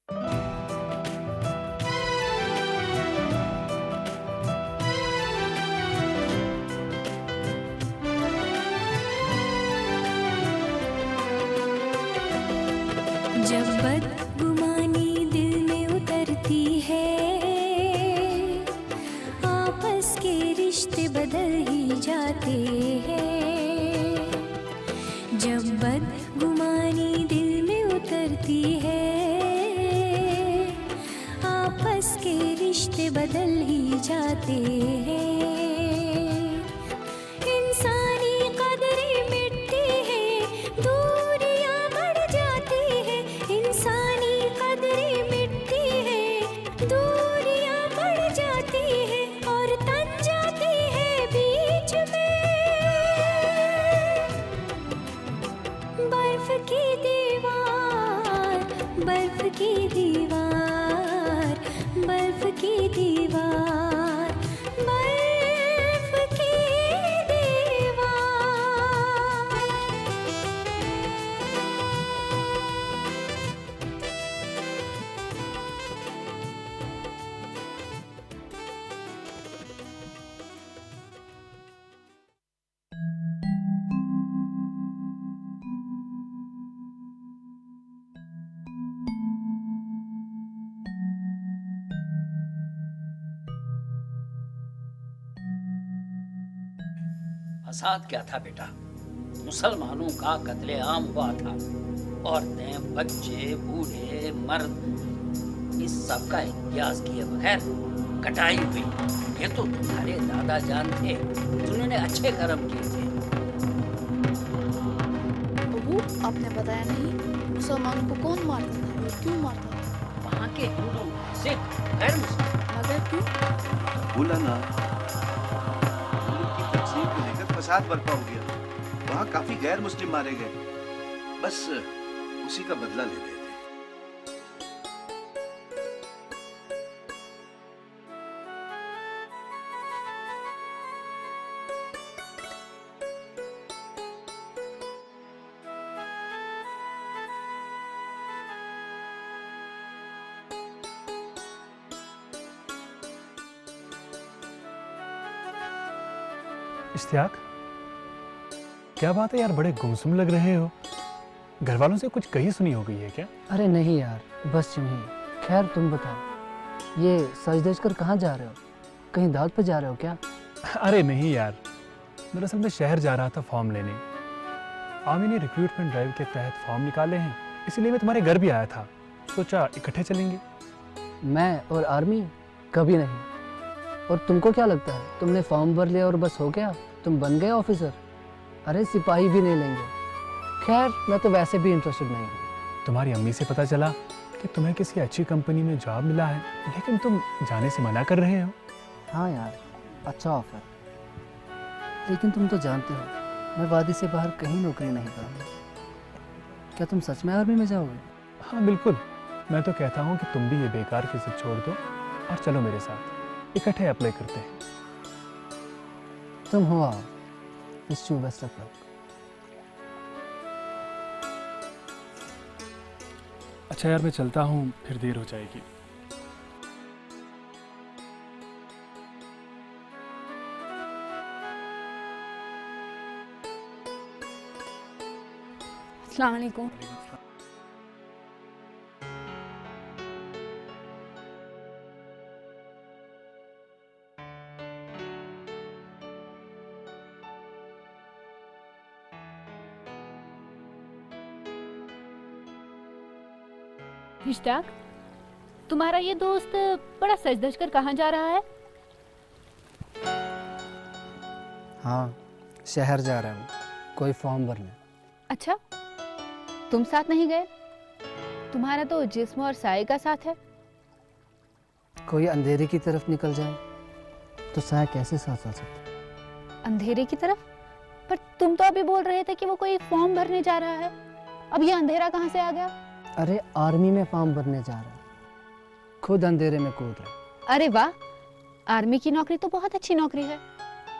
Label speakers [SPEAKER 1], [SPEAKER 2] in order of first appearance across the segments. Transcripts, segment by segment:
[SPEAKER 1] जब बदगुमानी दिल में उतरती है, आपस के रिश्ते बदल ही जाते हैं। जब बदगुमानी दिल में उतरती है, आपस के रिश्ते बदल ही जाते हैं। इंसानी कदरें मिटती है, दूरियां बढ़ जाती है। इंसानी कदरें मिटती है, दूरियां बढ़ जाती है और तन जाती है बीच में। बर्फ की दीवार, बर्फ की दीवार, बर्फ की दीवार, बर्फ की दीवार।
[SPEAKER 2] फसाद क्या था बेटा, मुसलमानों का कत्लेआम हुआ था। औरतें, बच्चे, बूढ़े, मर्द, इस सब का इतिहास किए बगैर कटाई हुई। ये तो तुम्हारे दादा जान थे, जिन्होंने अच्छे कर्म किए थे।
[SPEAKER 3] बहू, आपने बताया नहीं मुसलमानों को कौन मारता था और क्यों मारता था?
[SPEAKER 2] वहाँ के हिंदू, सिख, गैर मुस्लिम।
[SPEAKER 3] मगर क्यों?
[SPEAKER 4] बोला ना, की तकसीम को लेकर फसाद बर्पा हो गया। वहाँ काफी गैर मुस्लिम मारे गए, बस उसी का बदला ले रहे थे।
[SPEAKER 5] इश्तियाक, क्या बात है यार, बड़े गुमसुम लग रहे हो। घर वालों से कुछ कही सुनी हो गई है क्या?
[SPEAKER 6] अरे नहीं यार, बस यूं ही। खैर तुम बताओ, ये सज धज कर कहाँ जा रहे हो? कहीं दावत पे जा रहे हो क्या?
[SPEAKER 5] अरे नहीं यार, दरअसल मैं शहर जा रहा था फॉर्म लेने। आमी ने रिक्रूटमेंट ड्राइव के तहत फॉर्म निकाले हैं, इसलिए मैं तुम्हारे घर भी आया था। सोचा इकट्ठे चलेंगे।
[SPEAKER 6] मैं और आर्मी? कभी नहीं। और तुमको क्या लगता है तुमने फॉर्म भर लिया और बस हो गया, तुम बन गए ऑफिसर? अरे सिपाही भी नहीं लेंगे। खैर मैं तो वैसे भी इंटरेस्टेड नहीं हूँ।
[SPEAKER 5] तुम्हारी अम्मी से पता चला कि तुम्हें किसी अच्छी कंपनी में जॉब मिला है, लेकिन तुम जाने से मना कर रहे हो।
[SPEAKER 6] हाँ यार, अच्छा ऑफर, लेकिन तुम तो जानते हो मैं वादी से बाहर कहीं नौकरी नहीं करूँगा। क्या तुम सच में आर्मी में जाओगे?
[SPEAKER 5] हाँ बिल्कुल, मैं तो कहता हूँ कि तुम भी ये बेकार की जिद छोड़ दो और चलो मेरे साथ, इकट्ठे अप्लाई करते हैं।
[SPEAKER 6] तुम हो आओ, wish you best of luck.
[SPEAKER 5] अच्छा यार, मैं चलता हूँ, फिर देर हो जाएगी।
[SPEAKER 3] अस्सलाम वालेकुम।
[SPEAKER 7] इश्तियाक, तुम्हारा ये दोस्त बड़ा सज धज कर कहाँ जा रहा है?
[SPEAKER 6] हाँ, शहर जा रहा हूँ कोई फॉर्म भरने।
[SPEAKER 7] अच्छा, तुम साथ नहीं गए? तुम्हारा तो जिस्म और साये का साथ है।
[SPEAKER 6] कोई अंधेरे की तरफ निकल जाए तो साया कैसे साथ आ सकता?
[SPEAKER 7] अंधेरे की तरफ? पर तुम तो अभी बोल रहे थे कि वो कोई फॉर्म भरने जा रहा है। अब ये अंधेरा कहाँ से आ गया?
[SPEAKER 6] अरे आर्मी में फॉर्म भरने जा रहा है, खुद अंधेरे में कूद रहा।
[SPEAKER 7] अरे वाह, आर्मी की नौकरी तो बहुत अच्छी नौकरी है।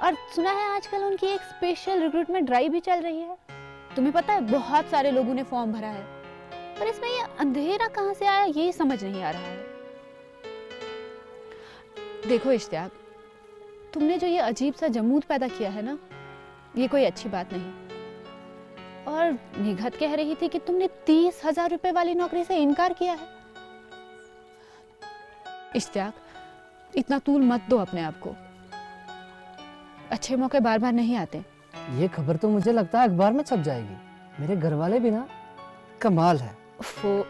[SPEAKER 7] और सुना है आजकल उनकी एक स्पेशल रिक्रूटमेंट ड्राइव भी चल रही है। तुम्हें पता है बहुत सारे लोगों ने फॉर्म भरा है। पर इसमें ये अंधेरा कहाँ से आया ये समझ नहीं आ रहा है। देखो इश्तियाक, तुमने जो ये अजीब सा जमूद पैदा किया है ना, ये कोई अच्छी बात नहीं। और निघत कह रही थी कि तुमने 30,000 रुपए वाली नौकरी से इनकार किया है। इश्तियाक, इतना तूल मत दो अपने आप को, अच्छे मौके बार बार नहीं आते।
[SPEAKER 6] ये खबर तो मुझे लगता है अखबार में छप जाएगी। मेरे घर वाले भी ना कमाल है।
[SPEAKER 7] वो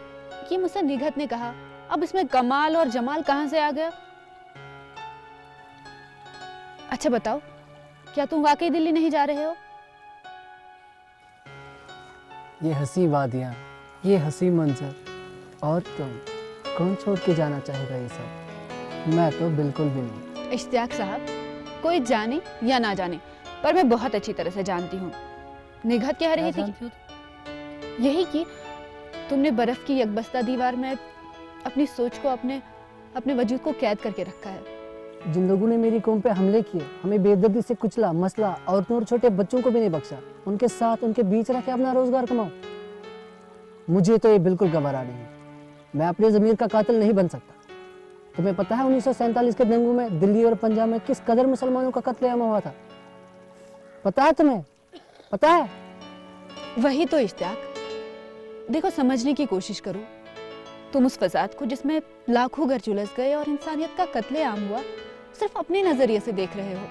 [SPEAKER 7] ये मुझसे निघत ने कहा, अब इसमें कमाल और जमाल कहाँ से आ गया? अच्छा बताओ, क्या तुम वाकई दिल्ली नहीं जा रहे हो?
[SPEAKER 6] ये हंसी वादियाँ, ये हंसी मंजर, और तुम, कौन छोड़ के जाना चाहेगा ये सब? मैं तो बिल्कुल भी नहीं।
[SPEAKER 7] इश्तियाक साहब, कोई जाने या ना जाने, पर मैं बहुत अच्छी तरह से जानती हूँ। निघत कह रही थी यही कि तुमने बर्फ की यकबस्ता दीवार में अपनी सोच को, अपने वजूद को कैद करके रखा है।
[SPEAKER 6] जिन लोगों ने मेरी कौम पे हमले किए, हमें बेदर्दी से कुचला, मसला, औरतों और छोटे बच्चों को भी नहीं बख्शा, उनके साथ, उनके बीच रह के अपना रोजगार कमाओ। मुझे तो ये बिल्कुल गवारा नहीं। मैं अपने ज़मीर का कातिल नहीं बन सकता। तुम्हें पता है 1947 के दंगों में दिल्ली और पंजाब में किस कदर मुसलमानों का कत्लेआम हुआ था? पता है तुम्हें? पता है?
[SPEAKER 7] वही तो इश्तियाक, देखो समझने की कोशिश करो। तुम उस फसाद को जिसमें लाखों घर झुलस गए और इंसानियत का कत्लेआम हुआ, सिर्फ अपने नजरिए से देख रहे हो।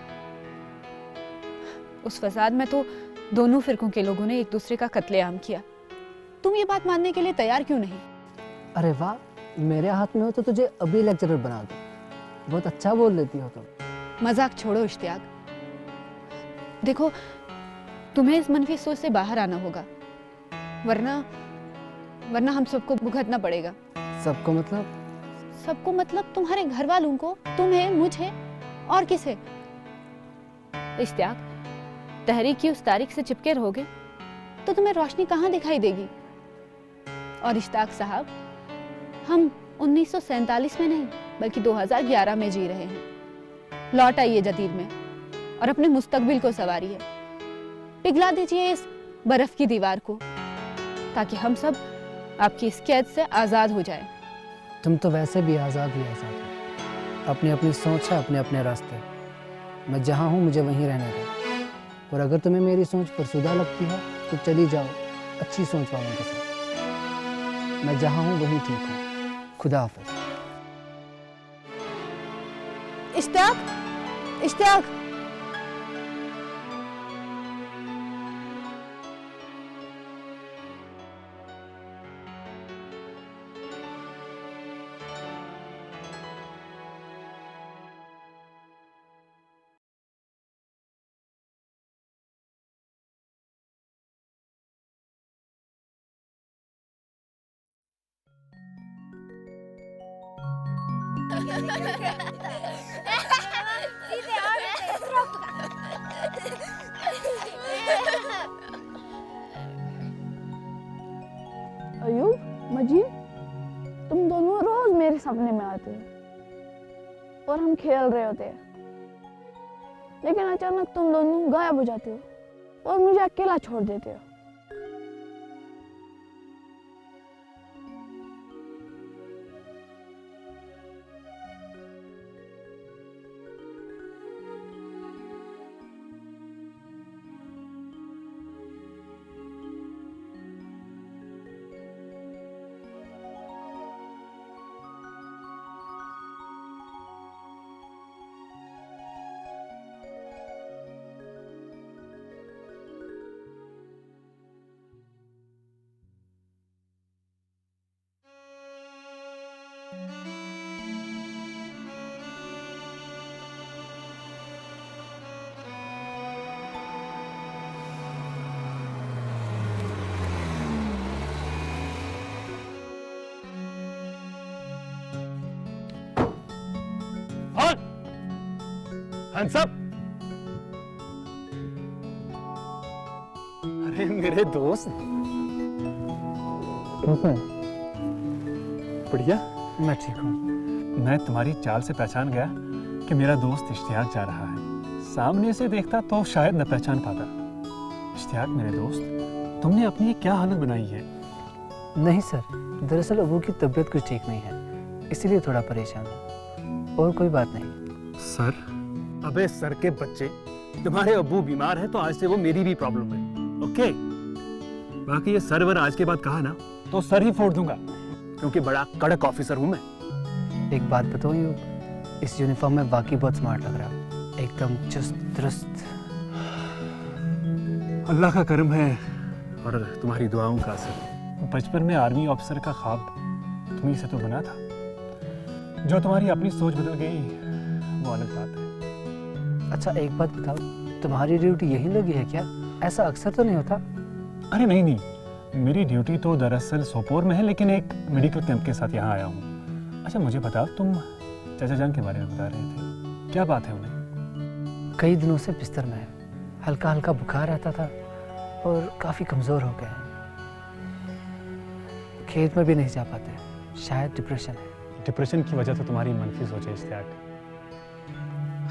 [SPEAKER 7] उस फसाद में तो दोनों फिरकों के लोगों ने एक दूसरे का कत्लेआम किया। तुम ये बात मानने के लिए तैयार क्यों नहीं?
[SPEAKER 6] अरे वाह, मेरे हाथ में हो तो तुझे अभी लेक्चरर बना दूं। बहुत अच्छा बोल लेती हो तुम।
[SPEAKER 7] मजाक छोड़ो इश्तियाक, देखो तुम्हें इस मनफी सोच से बाहर आना होगा, वरना हम सबको भुगतना पड़ेगा।
[SPEAKER 6] सबको मतलब?
[SPEAKER 7] सबको मतलब तुम्हारे घर वालों को, तुम्हें, मुझे और किसे? इश्तियाक, तहरीक की उस तारीख से चिपके रहोगे तो तुम्हें रोशनी कहाँ दिखाई देगी? और इश्तियाक साहब, हम 1947 में नहीं बल्कि 2011 में जी रहे हैं। लौट आइए जदीद में और अपने मुस्तकबिल को संवारिए। पिघला दीजिए इस बर्फ की दीवार को, ताकि हम सब आपकी इस कैद से आजाद हो जाए।
[SPEAKER 6] तुम तो वैसे भी आजाद ही आजाद हो। अपनी अपनी सोच है, अपने अपने रास्ते। मैं जहाँ हूँ मुझे वहीं रहने दो। और अगर तुम्हें मेरी सोच परसुदा लगती है तो चली जाओ अच्छी सोच वालों के साथ। मैं जहाँ हूँ वहीं ठीक हूँ। खुदा हाफिज।
[SPEAKER 7] इश्तियाक, इश्तियाक,
[SPEAKER 3] अयूब, मजीद, तुम दोनों रोज मेरे सपने में आते हो और हम खेल रहे होते हैं, लेकिन अचानक तुम दोनों गायब हो जाते हो और मुझे अकेला छोड़ देते हो।
[SPEAKER 5] हंस अप। अरे मेरे दोस्त,
[SPEAKER 6] कैसा है?
[SPEAKER 5] बढ़िया। मैं ठीक हूँ। मैं तुम्हारी चाल से पहचान गया कि मेरा दोस्त इश्तियाक जा रहा है। सामने से देखता तो शायद न पहचान पाता। इश्तियाक मेरे दोस्त, तुमने अपनी ये क्या हालत बनाई है?
[SPEAKER 6] नहीं सर, दरअसल अबू की तबीयत कुछ ठीक नहीं है, इसीलिए थोड़ा परेशान हूँ। और कोई बात नहीं।
[SPEAKER 5] सर? अबे सर के बच्चे, तुम्हारे अब्बू बीमार है तो आज से वो मेरी भी प्रॉब्लम है, ओके? बाकी ये सर्वर आज के बाद कहा ना तो सर ही फोड़ दूंगा, क्योंकि बड़ा कड़क ऑफिसर हूं मैं।
[SPEAKER 6] एक बात बताऊँ यूब, इस यूनिफॉर्म में वाकई बहुत स्मार्ट लग रहा है, एकदम चुस्त दुरुस्त।
[SPEAKER 5] अल्लाह का करम है और तुम्हारी दुआओं का असर। बचपन में आर्मी ऑफिसर का ख्वाब तुम्ही से तो बना था, जो तुम्हारी अपनी सोच बदल गई वो अलग बात है।
[SPEAKER 6] अच्छा एक बात बताओ, तुम्हारी ड्यूटी यहीं लगी है क्या? ऐसा अक्सर तो नहीं होता।
[SPEAKER 5] अरे नहीं नहीं, मेरी ड्यूटी तो दरअसल सोपोर में है, लेकिन एक मेडिकल कैंप के साथ यहाँ आया हूँ। अच्छा मुझे बताओ, तुम चाचा जान के बारे में बता रहे थे, क्या बात है उन्हें?
[SPEAKER 6] कई दिनों से बिस्तर में है, हल्का हल्का बुखार रहता था और काफ़ी कमज़ोर हो गए हैं। खेत में भी नहीं जा पाते, शायद डिप्रेशन है।
[SPEAKER 5] डिप्रेशन की वजह तो तुम्हारी मनफी सोच है इश्तियाक।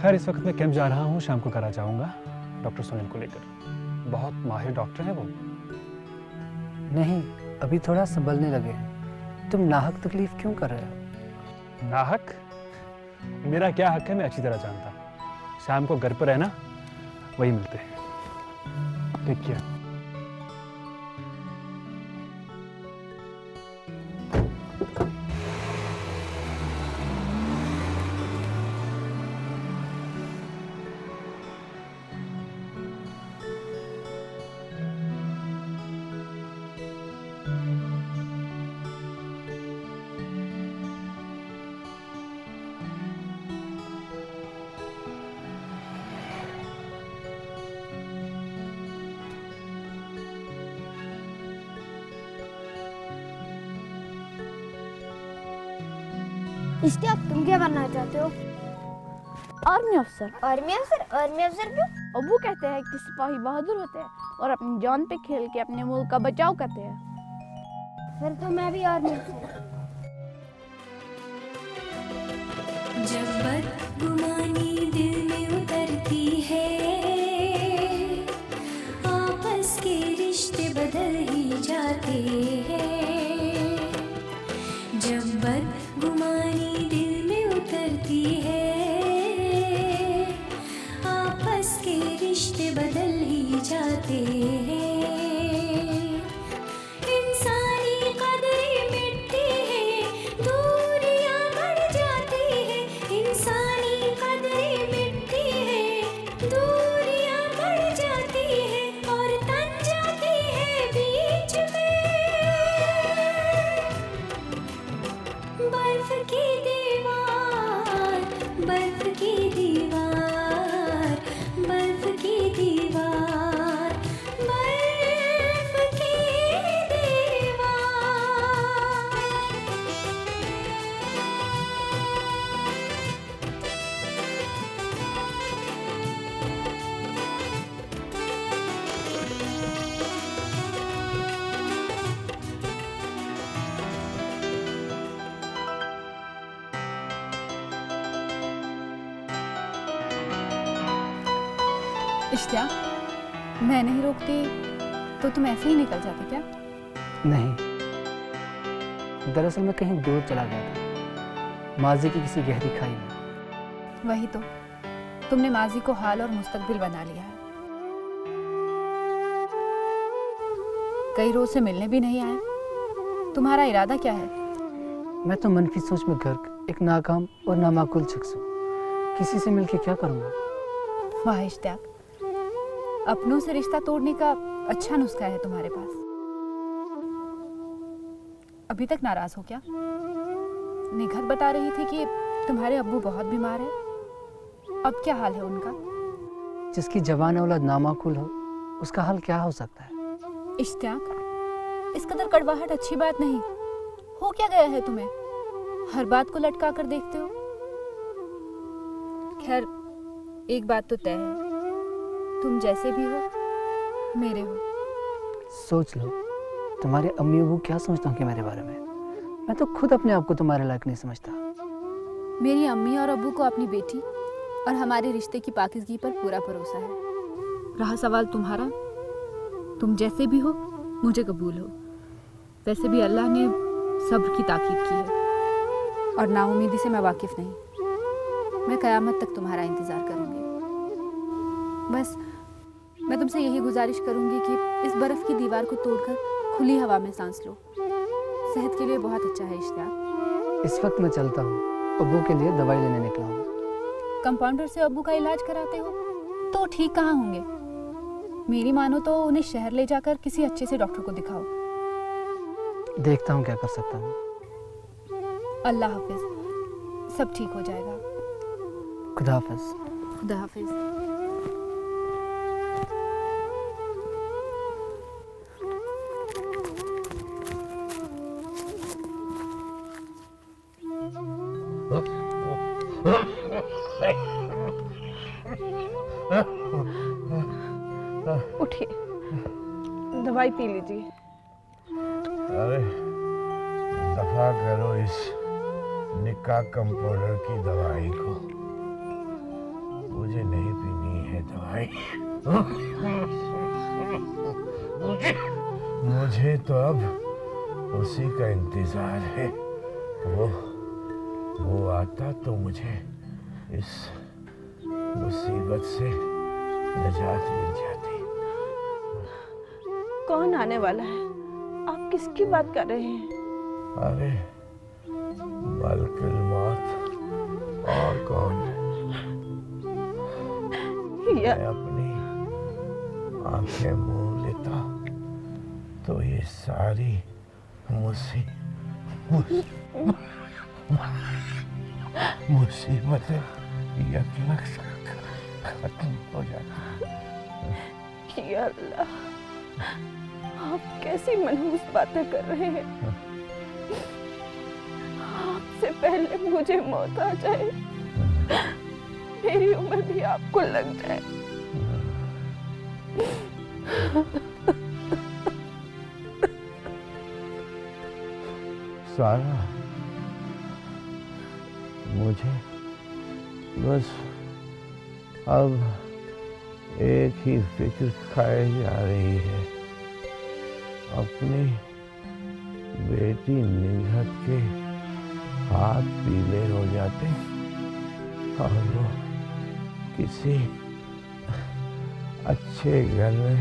[SPEAKER 5] खैर इस वक्त मैं कैंप जा रहा हूँ, शाम को करा जाऊँगा डॉक्टर सुनील को लेकर। बहुत माहिर डॉक्टर है वो।
[SPEAKER 6] नहीं, अभी थोड़ा संभलने लगे हैं। तुम नाहक तकलीफ क्यों कर रहे हो?
[SPEAKER 5] नाहक? मेरा क्या हक है मैं अच्छी तरह जानता हूँ। शाम को घर पर रहना, वही मिलते हैं। Take care.
[SPEAKER 8] इश्तियाक, तुम क्या बनना चाहते हो?
[SPEAKER 3] आर्मी अफसर।
[SPEAKER 8] आर्मी अफसर? आर्मी अफसर क्यों?
[SPEAKER 3] अबू कहते हैं कि सिपाही बहादुर होते हैं और अपनी जान पे खेल के अपने मुल्क का बचाव करते हैं।
[SPEAKER 8] फिर तो मैं भी आर्मी अफसर।
[SPEAKER 1] जब बदगुमानी दिल में उतरती है, आपस के रिश्ते बदल ही जाते हैं। जब बदगुमानी दिल में उतरती है, आपस के रिश्ते बदल ही जाते हैं। इंसानी कदरें मिटती हैं, दूरियां बढ़ जाती हैं। इंसानी कदरें मिटती हैं, दूरियां बढ़ जाती हैं और तन जाती है बीच में। बर्फ की दीवार, बर्फ की दीवार, बर्फ की दीवार, बर्फ की दीवार।
[SPEAKER 7] इश्तियाक, मैं नहीं रोकती तो तुम ऐसे ही निकल जाते क्या?
[SPEAKER 6] नहीं, दरअसल मैं कहीं दूर चला गया था, माजी की किसी गहरी खाई में।
[SPEAKER 7] वही तो, तुमने माजी को हाल और मुस्तकबिल बना लिया है। कई रोज से मिलने भी नहीं आए। तुम्हारा इरादा क्या है?
[SPEAKER 6] मैं तो मनफी सोच में गर्क, एक नाकाम और नामाकुल शख्स हूँ। किसी से मिलके क्या करूँगा?
[SPEAKER 7] वाह इश्तियाक, अपनों से रिश्ता तोड़ने का अच्छा नुस्खा है तुम्हारे पास। अभी तक नाराज हो क्या? निघत बता रही थी कि तुम्हारे अब्बू बहुत बीमार है। अब क्या हाल है उनका?
[SPEAKER 6] जिसकी जवान औलाद नामाकुल हो, उसका हाल क्या हो सकता है?
[SPEAKER 7] इश्तियाक, इस कदर कड़वाहट अच्छी बात नहीं। हो क्या गया है तुम्हें? हर बात को लटका कर देखते हो। खैर, एक बात तो तय है, तुम जैसे भी हो मेरे हो।
[SPEAKER 6] सोच लो, तुम्हारे अम्मी अबू क्या सोचते होंगे मेरे बारे में? मैं तो खुद अपने आप को तुम्हारे लायक नहीं समझता।
[SPEAKER 7] मेरी अम्मी और अब्बू को अपनी बेटी और हमारे रिश्ते की पाकीज़गी पर पूरा भरोसा है। रहा सवाल तुम्हारा, तुम जैसे भी हो मुझे कबूल हो। वैसे भी अल्लाह ने सब्र की ताकीद की है और नाउमीदी से मैं वाकिफ़ नहीं। मैं क़यामत तक तुम्हारा इंतज़ार करूँगी। बस मैं तुमसे यही गुजारिश करूँगी कि इस बर्फ़ की दीवार को तोड़कर खुली हवा में सांस लो। सेहत के लिए बहुत अच्छा है इश्तियाक।
[SPEAKER 6] इस वक्त मैं चलता हूँ, अब्बू के लिए दवाई लेने निकला हूँ।
[SPEAKER 7] कंपाउंडर से अब्बू का इलाज कराते हो तो ठीक कहाँ होंगे? मेरी मानो तो उन्हें शहर ले जाकर किसी अच्छे से डॉक्टर को दिखाओ।
[SPEAKER 6] देखता हूँ क्या कर सकता हूँ।
[SPEAKER 7] अल्लाह हाफिज, सब ठीक हो जाएगा।
[SPEAKER 6] खुदा हाफिज।
[SPEAKER 7] खुदा हाफिज।
[SPEAKER 3] उठिए, दवाई पी लीजिए।
[SPEAKER 9] अरे दफा करो इस निकाह कंपाउंडर की दवाई को, मुझे नहीं पीनी है दवाई। मुझे तो अब उसी का इंतजार है। वो आता तो मुझे इस मुसीबत से निजात मिल जाती।
[SPEAKER 3] कौन आने वाला है? आप किसकी बात कर रहे हैं?
[SPEAKER 9] अरे मलकुल मौत, और कौन?
[SPEAKER 3] या
[SPEAKER 9] मैं अपनी आंखें मूंद लेता तो ये सारी मुसीबतें यकलक खत्म हो जाती।
[SPEAKER 3] या अल्लाह, आप कैसी मनहूस बातें कर रहे हैं? आपसे पहले मुझे मौत आ जाए, मेरी उम्र भी आपको लग जाए।
[SPEAKER 9] सारा मुझे बस अब एक ही फिक्र खाए जा रही है, अपनी बेटी निघत के हाथ पीले हो जाते और वो किसी अच्छे घर में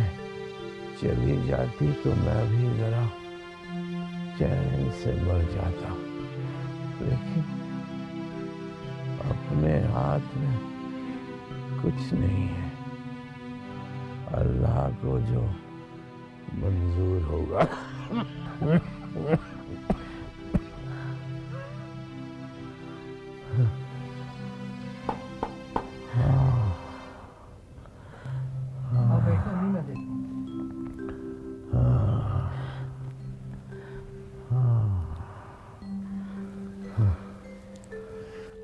[SPEAKER 9] चली जाती तो मैं भी जरा चैन से मर जाता। लेकिन अपने हाथ में कुछ नहीं है, अल्लाह को जो मंजूर होगा।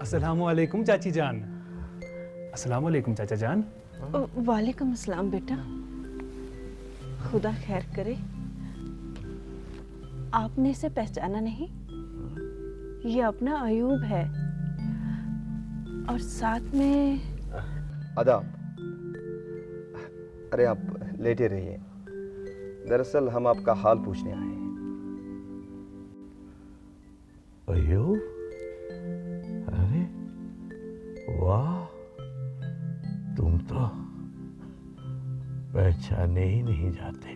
[SPEAKER 5] अस्सलामुअलैकुम चाची जान। अस्सलामुअलैकुम चाचा जान।
[SPEAKER 3] वालेकुम अस्सलाम बेटा, खुदा खैर करे। आपने इसे पहचाना नहीं? ये अपना अयूब है और साथ में
[SPEAKER 10] आदाब। अरे आप लेटे रहिए, दरअसल हम आपका हाल पूछने आए हैं।
[SPEAKER 9] अयूब, अरे वाह, तुम तो पहचाने ही नहीं जाते।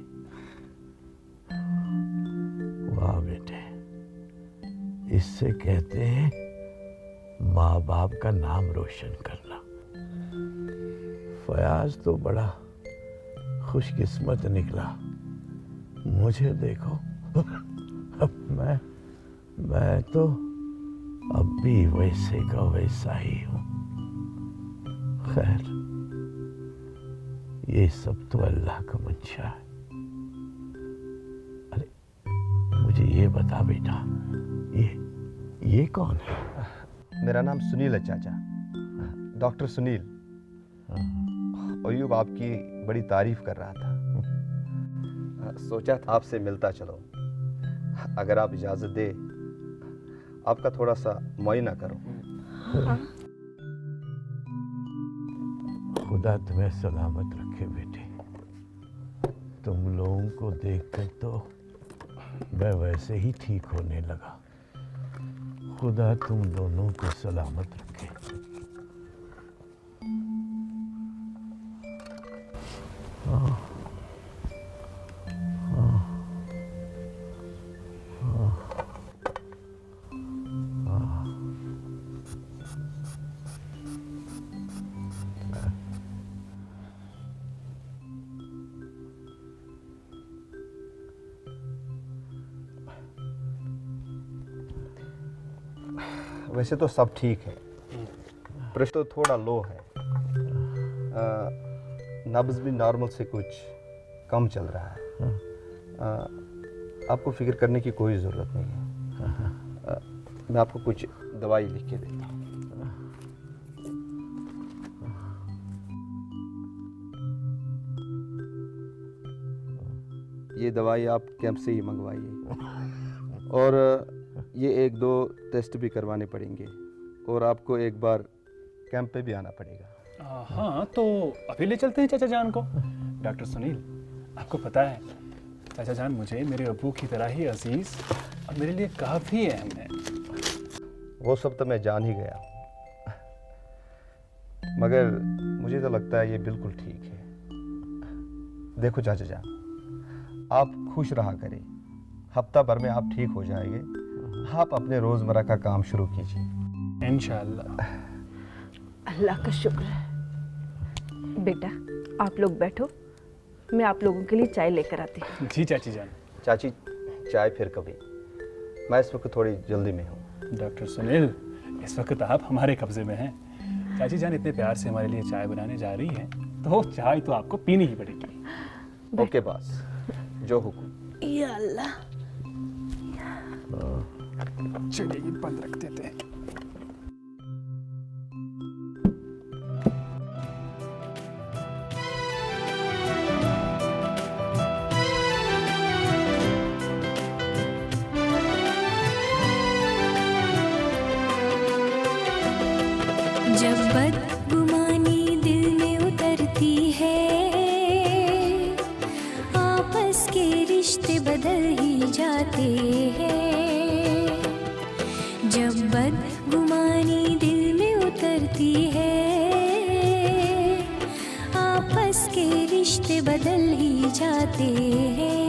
[SPEAKER 9] वाह बेटे, इससे कहते हैं माँ बाप का नाम रोशन करना। फयाज तो बड़ा खुशकिस्मत निकला। मुझे देखो, मैं तो अब भी वैसे का वैसा ही हूं। खैर, ये सब तो अल्लाह का मंशा है। अरे मुझे ये बता बेटा, ये कौन है?
[SPEAKER 10] मेरा नाम सुनील है चाचा, डॉक्टर सुनील। अयूब आपकी बड़ी तारीफ कर रहा था, सोचा था आपसे मिलता चलो। अगर आप इजाजत दे, आपका थोड़ा सा मुआयना करो। खुदा तुम्हें सलामत रखे बेटे। तुम लोगों को देखकर तो
[SPEAKER 9] मैं वैसे ही ठीक होने लगा। खुदा तुम दोनों को सलामत रखे।
[SPEAKER 10] वैसे तो सब ठीक है, प्रेशर तो थोड़ा लो है, नब्ज भी नॉर्मल से कुछ कम चल रहा है। आपको फिक्र करने की कोई ज़रूरत नहीं है। मैं आपको कुछ दवाई लिख के देता हूँ। ये दवाई आप कैंप से ही मंगवाइए, और ये 1-2 टेस्ट भी करवाने पड़ेंगे, और आपको एक बार कैंप पे भी आना पड़ेगा।
[SPEAKER 5] हाँ, तो अभी ले चलते हैं चाचा जान को। डॉक्टर सुनील, आपको पता है चाचा जान मुझे मेरे अब्बू की तरह ही अजीज और मेरे लिए काफ़ी अहम है।
[SPEAKER 10] वो सब तो मैं जान ही गया, मगर मुझे तो लगता है ये बिल्कुल ठीक है। देखो चाचा जान, आप खुश रहा करें, हफ्ता भर में आप ठीक हो जाएंगे। आप अपने रोजमर्रा का काम शुरू कीजिए
[SPEAKER 5] इंशाअल्लाह।
[SPEAKER 11] अल्लाह का शुक्र है। बेटा आप लोग बैठो, मैं आप लोगों के लिए चाय लेकर आती हूँ।
[SPEAKER 5] जी चाची जान।
[SPEAKER 10] चाची चाय फिर कभी, मैं इस वक्त थोड़ी जल्दी में हूँ।
[SPEAKER 5] डॉक्टर सुनील, इस वक्त आप हमारे कब्जे में हैं। चाची जान इतने प्यार से हमारे लिए चाय बनाने जा रही हैं, तो चाय तो आपको पीनी ही पड़ेगी।
[SPEAKER 10] ओके बॉस, जो हुक्म।
[SPEAKER 11] या अल्लाह।
[SPEAKER 5] चलिए बंद रख देते हैं।
[SPEAKER 1] जब बदगुमानी दिल में उतरती है, आपस के रिश्ते बदल ही जाते हैं। जब बदगुमानी दिल में उतरती है, आपस के रिश्ते बदल ही जाते हैं।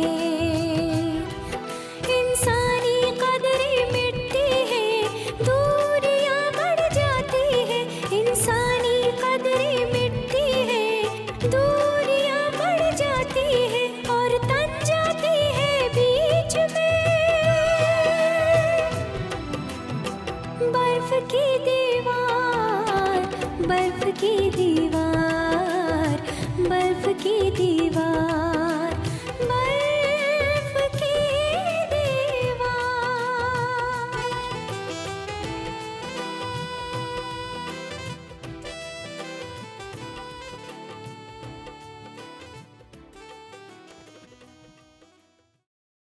[SPEAKER 1] इंसानी कदरें मिटती है, दूरियां बढ़ जाती है। इंसानी कदरें मिटती है, दूरियां बढ़ जाती है, और तन जाती है बीच में बर्फ की दीवार, बर्फ की दीवार, बर्फ की दीवार।